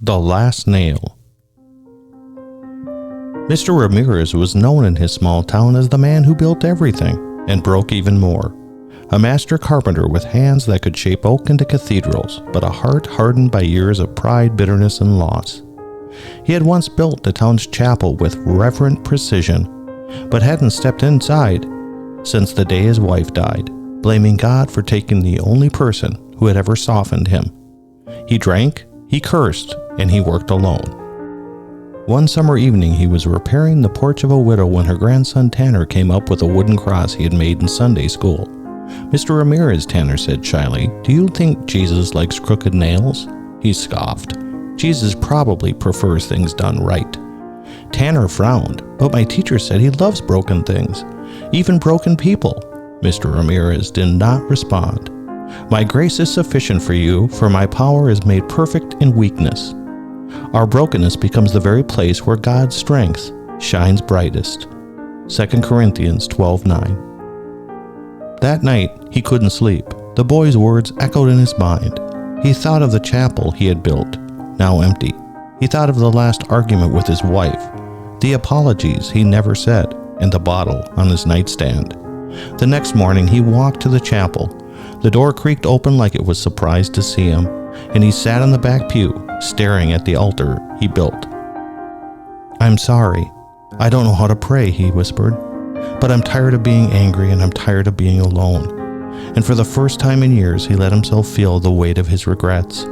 The Last Nail. Mr. Ramirez was known in his small town as the man who built everything and broke even more. A master carpenter with hands that could shape oak into cathedrals, but a heart hardened by years of pride, bitterness, and loss. He had once built the town's chapel with reverent precision, but hadn't stepped inside since the day his wife died, blaming God for taking the only person who had ever softened him. He drank, he cursed, and he worked alone. One summer evening, he was repairing the porch of a widow when her grandson Tanner came up with a wooden cross he had made in Sunday school. "Mr. Ramirez," Tanner said shyly, "do you think Jesus likes crooked nails?" He scoffed. "Jesus probably prefers things done right." Tanner frowned, "But my teacher said he loves broken things, even broken people." Mr. Ramirez did not respond. "My grace is sufficient for you, for my power is made perfect in weakness." Our brokenness becomes the very place where God's strength shines brightest. 2 Corinthians 12:9. That night, he couldn't sleep. The boy's words echoed in his mind. He thought of the chapel he had built, now empty. He thought of the last argument with his wife, the apologies he never said, and the bottle on his nightstand. The next morning, he walked to the chapel. The door creaked open like it was surprised to see him, and he sat in the back pew, staring at the altar he built. "I'm sorry. I don't know how to pray," he whispered. "But I'm tired of being angry, and I'm tired of being alone." And for the first time in years, he let himself feel the weight of his regrets.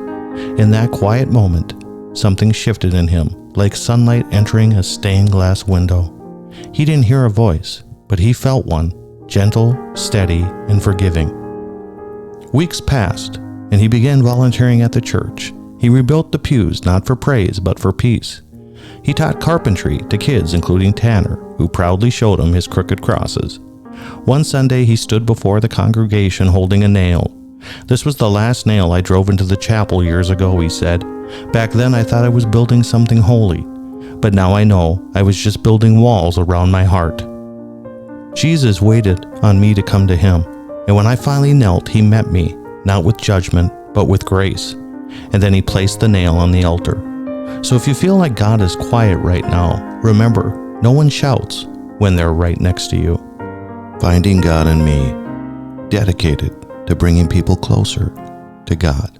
In that quiet moment, something shifted in him, like sunlight entering a stained glass window. He didn't hear a voice, but he felt one, gentle, steady, and forgiving. Weeks passed, and he began volunteering at the church. He rebuilt the pews not for praise, but for peace. He taught carpentry to kids, including Tanner, who proudly showed him his crooked crosses. One Sunday, he stood before the congregation holding a nail. "This was the last nail I drove into the chapel years ago," he said. "Back then, I thought I was building something holy, but now I know I was just building walls around my heart." Jesus waited on me to come to him, and when I finally knelt, he met me, not with judgment, but with grace. And then he placed the nail on the altar. So if you feel like God is quiet right now, remember, no one shouts when they're right next to you. Finding God in Me, dedicated to bringing people closer to God.